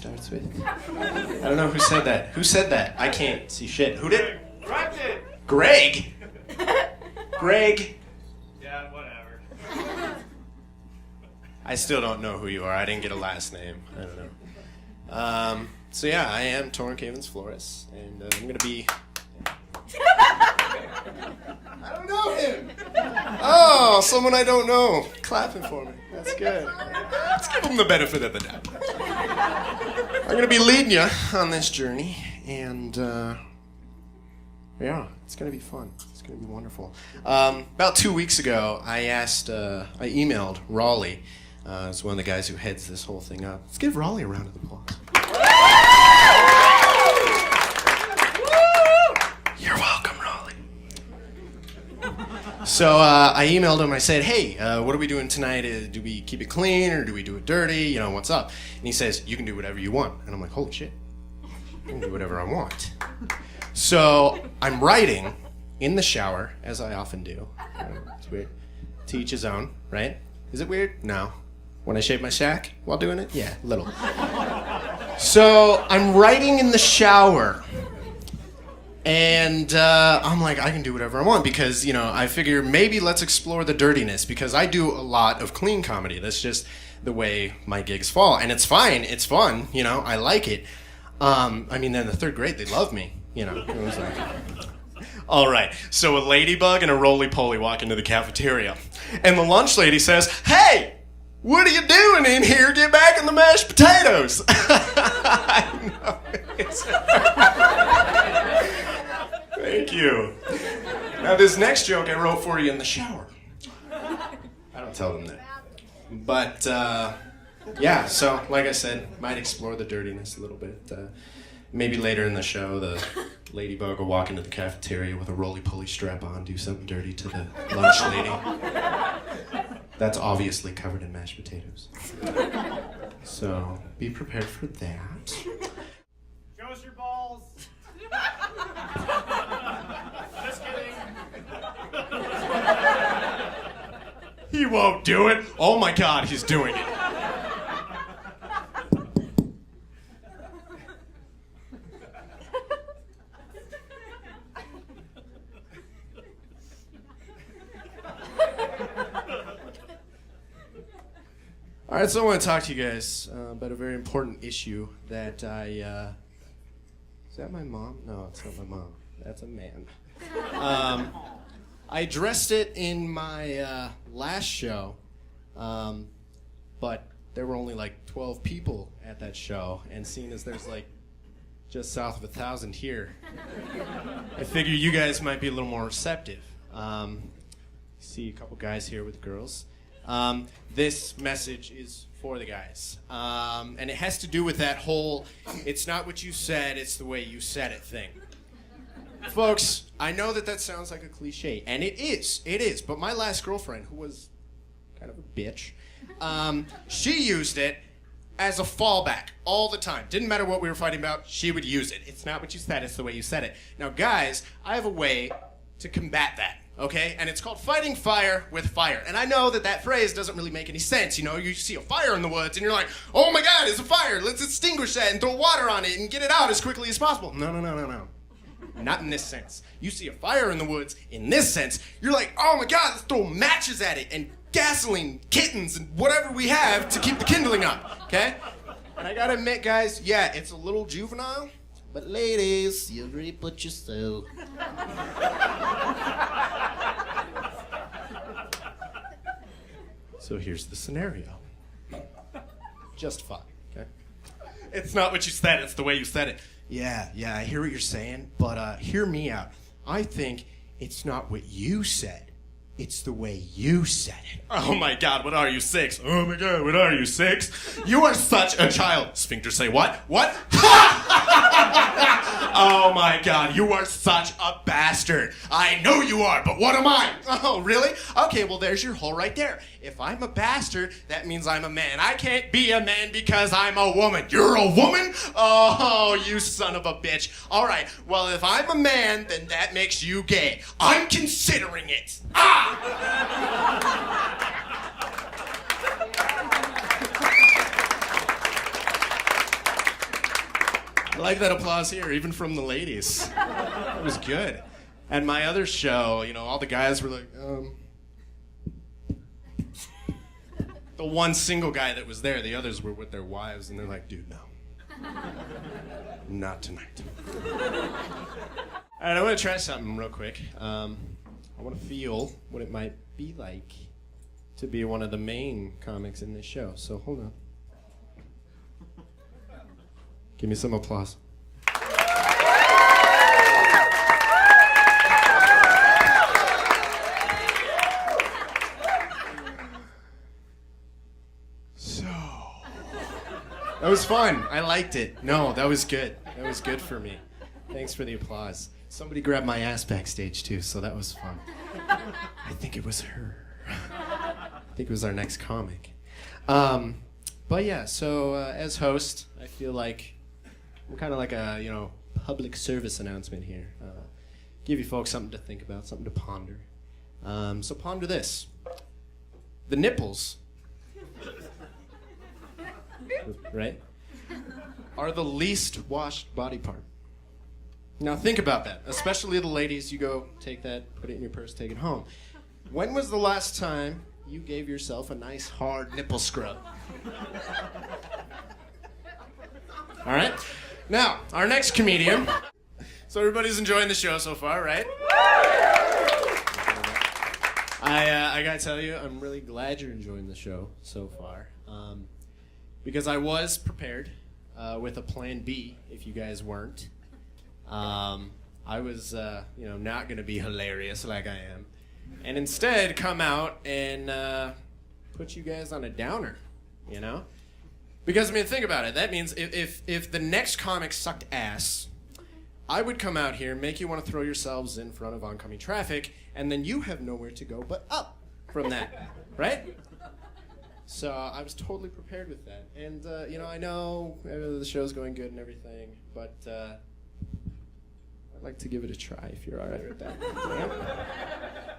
starts with. I don't know who said that. Who said that? I can't see shit. Who did? Greg did. Greg? Greg? Yeah, whatever. I still don't know who you are. I didn't get a last name. I don't know. So yeah, I am Taurean Cavins-Flores, and I'm gonna be... I don't know him! Oh, someone I don't know. Clapping for me. That's good. Let's give him the benefit of the doubt. I'm gonna be leading you on this journey, and yeah, it's gonna be fun. It's gonna be wonderful. About 2 weeks ago, I emailed Raleigh. He's one of the guys who heads this whole thing up. Let's give Raleigh a round of applause. You're welcome, Raleigh. So I emailed him. I said, hey, what are we doing tonight? Do we keep it clean or do we do it dirty? You know, what's up? And he says, you can do whatever you want. And I'm like, holy shit. I can do whatever I want. So I'm writing in the shower, as I often do. It's weird. To each his own, right? Is it weird? No. When I shave my shack while doing it? Yeah, a little. So I'm writing in the shower. And I'm like, I can do whatever I want because, you know, I figure maybe let's explore the dirtiness because I do a lot of clean comedy. That's just the way my gigs fall. And it's fine. It's fun. You know, I like it. I mean, in the third grade, they love me. You know, it was like... All right, so a ladybug and a roly-poly walk into the cafeteria. And the lunch lady says, hey, what are you doing in here? Get back in the mashed potatoes. I know. Thank you. Now, this next joke I wrote for you in the shower. I don't tell them that. But, yeah, so, like I said, might explore the dirtiness a little bit. Maybe later in the show, the ladybug will walk into the cafeteria with a roly-poly strap on, do something dirty to the lunch lady. That's obviously covered in mashed potatoes. So, be prepared for that. Show us your balls. Just kidding. He won't do it. Oh my God, he's doing it. All right, so I want to talk to you guys about a very important issue that I... Is that my mom? No, it's not my mom. That's a man. I addressed it in my last show, but there were only like 12 people at that show, and seeing as there's like just south of 1,000 here, I figure you guys might be a little more receptive. See a couple guys here with girls. This message is for the guys. And it has to do with that whole, it's not what you said, it's the way you said it thing. Folks, I know that sounds like a cliche, and it is, but my last girlfriend, who was kind of a bitch, she used it as a fallback all the time. Didn't matter what we were fighting about, she would use it. It's not what you said, it's the way you said it. Now guys, I have a way to combat that. Okay, and it's called fighting fire with fire. And I know that phrase doesn't really make any sense. You know, you see a fire in the woods and you're like, oh my God, it's a fire. Let's extinguish that and throw water on it and get it out as quickly as possible. No. Not in this sense. You see a fire in the woods, in this sense, you're like, oh my God, let's throw matches at it and gasoline, kittens, and whatever we have to keep the kindling up, okay? And I gotta admit, guys, yeah, it's a little juvenile, but ladies, you really put yourself. So here's the scenario. Just fine, okay? It's not what you said, it's the way you said it. Yeah, I hear what you're saying, but hear me out. I think it's not what you said, it's the way you said it. Oh my God, what are you, 6? Oh my God, what are you, 6? You are such a child. Sphincter say what? What? Oh my God, you are such a bastard. I know you are, but what am I? Oh, really? Okay, well, there's your hole right there. If I'm a bastard, that means I'm a man. I can't be a man because I'm a woman. You're a woman? Oh, you son of a bitch. All right, well, if I'm a man, then that makes you gay. I'm considering it. I like that applause here, even from the ladies. It was good. And my other show, you know, all the guys were like, The one single guy that was there, the others were with their wives, and they're like, dude, no. Not tonight. All right, I want to try something real quick. I want to feel what it might be like to be one of the main comics in this show. So hold on. Give me some applause. So, that was fun. I liked it. No, that was good. That was good for me. Thanks for the applause. Somebody grabbed my ass backstage too, so that was fun. I think it was her. I think it was our next comic. But yeah, so as host, I feel like I'm kind of like a, you know, public service announcement here. Give you folks something to think about, something to ponder. So ponder this. The nipples, right, are the least washed body part. Now think about that, especially the ladies. You go take that, put it in your purse, take it home. When was the last time you gave yourself a nice hard nipple scrub? All right. Now, our next comedian. So everybody's enjoying the show so far, right? I gotta tell you, I'm really glad you're enjoying the show so far, because I was prepared with a plan B if you guys weren't. I was, you know, not gonna be hilarious like I am, and instead come out and put you guys on a downer, you know? Because, I mean, think about it. That means if the next comic sucked ass, I would come out here, make you want to throw yourselves in front of oncoming traffic, and then you have nowhere to go but up from that, right? So I was totally prepared with that. And, you know, I know the show's going good and everything, but I'd like to give it a try if you're all right with that. Yeah?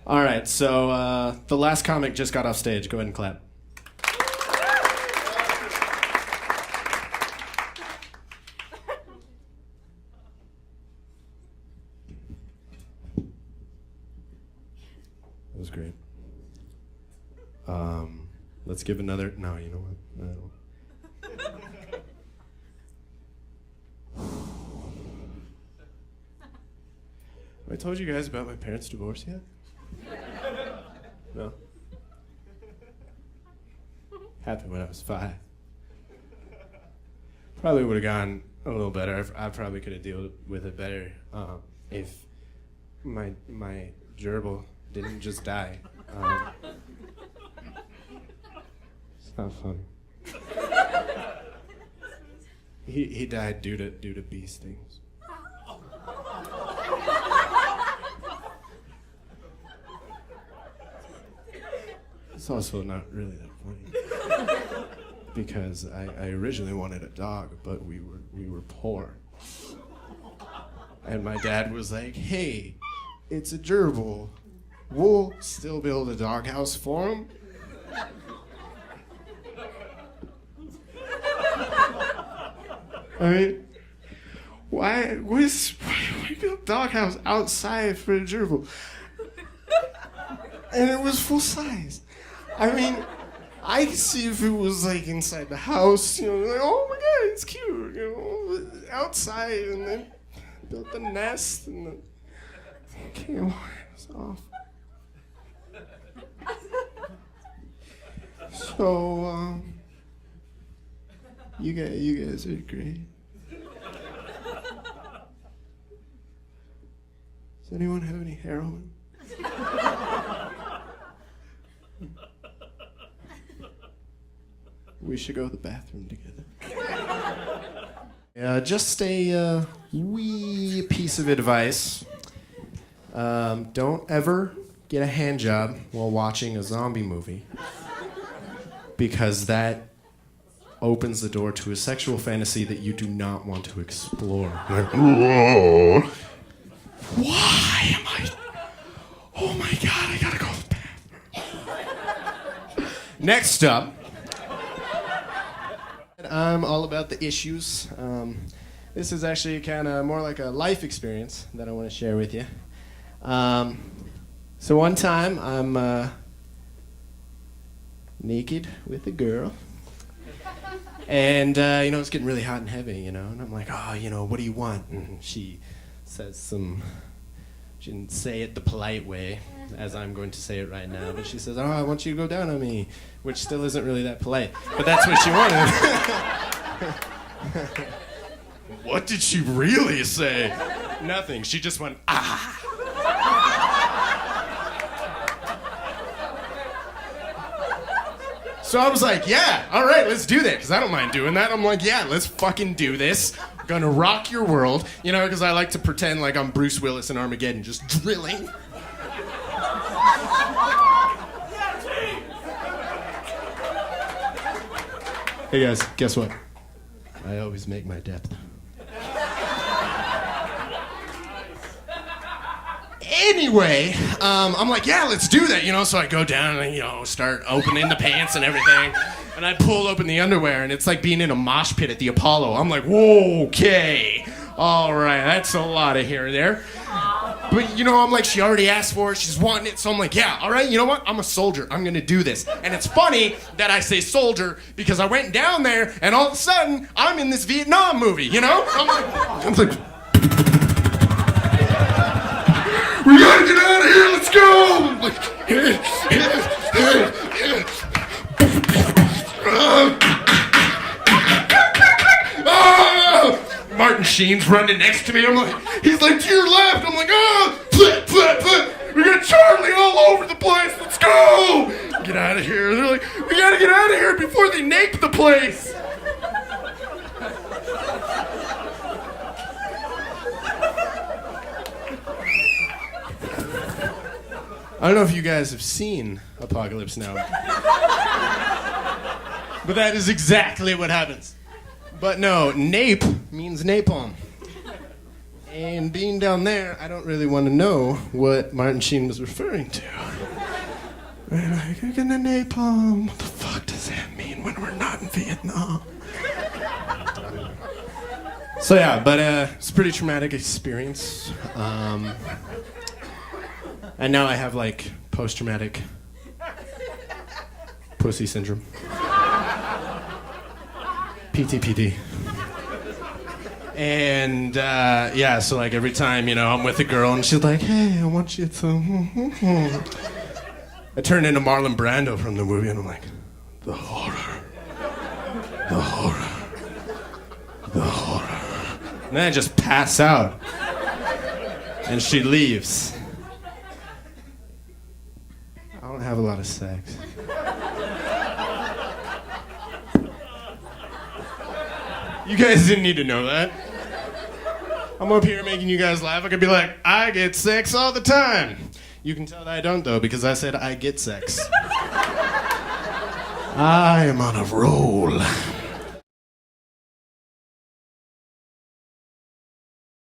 All right, so the last comic just got off stage. Go ahead and clap. That was great. Let's give another. No, you know what? I don't. Have I told you guys about my parents' divorce yet? No. Happened when I was 5. Probably would have gone a little better. I probably could have dealt with it better if my gerbil didn't just die. It's not funny. He died due to bee stings. It's also not really that funny because I originally wanted a dog, but we were poor, and my dad was like, "Hey, it's a gerbil. We'll still build a doghouse for him." I mean, why build a doghouse outside for a gerbil? And it was full size. I mean, I could see if it was like inside the house, you know, like, oh my god, it's cute, you know, outside, and then built the nest, and then came on, it was awful. So, you guys are great. Does anyone have any heroin? We should go to the bathroom together. Just a wee piece of advice. Don't ever get a hand job while watching a zombie movie, because that opens the door to a sexual fantasy that you do not want to explore. Like, whoa. Why am I... Oh my god, I gotta go to the bathroom. Next up, I'm all about the issues. This is actually kind of more like a life experience that I want to share with you. So one time I'm naked with a girl. And, it's getting really hot and heavy, and I'm like, oh, what do you want? And she says she didn't say it the polite way, as I'm going to say it right now, but she says, oh, I want you to go down on me, which still isn't really that polite, but that's what she wanted. What did she really say? Nothing. She just went, ah. So I was like, yeah, all right, let's do that, because I don't mind doing that. I'm like, yeah, let's fucking do this. I'm gonna rock your world, because I like to pretend like I'm Bruce Willis in Armageddon, just drilling. Hey guys, guess what? I always make my depth. Anyway, I'm like, yeah, let's do that, so I go down and, start opening the pants and everything, and I pull open the underwear, and it's like being in a mosh pit at the Apollo. I'm like, whoa, okay, all right, that's a lot of hair there. But, I'm like, she already asked for it, she's wanting it, so I'm like, yeah, all right, you know what, I'm a soldier, I'm gonna do this. And it's funny that I say soldier, because I went down there, and all of a sudden, I'm in this Vietnam movie, I'm like, we gotta get out of here, let's go! Martin Sheen's running next to me. He's like, to your left. I'm like, flip, flip, flip. We got Charlie all over the place, let's go! Get out of here. They're like, we gotta get out of here before they nape the place. I don't know if you guys have seen Apocalypse Now, but that is exactly what happens. But no, nape means napalm. And being down there, I don't really want to know what Martin Sheen was referring to. We're like, you're gonna napalm. What the fuck does that mean when we're not in Vietnam? So yeah, but it's a pretty traumatic experience. And now I have, post-traumatic pussy syndrome. PTPD. And, so, every time, I'm with a girl and she's like, hey, I want you to... I turn into Marlon Brando from the movie and I'm like, the horror. The horror. The horror. And then I just pass out. And she leaves. I don't have a lot of sex. You guys didn't need to know that. I'm up here making you guys laugh. I could be like, I get sex all the time. You can tell that I don't, though, because I said I get sex. I am on a roll.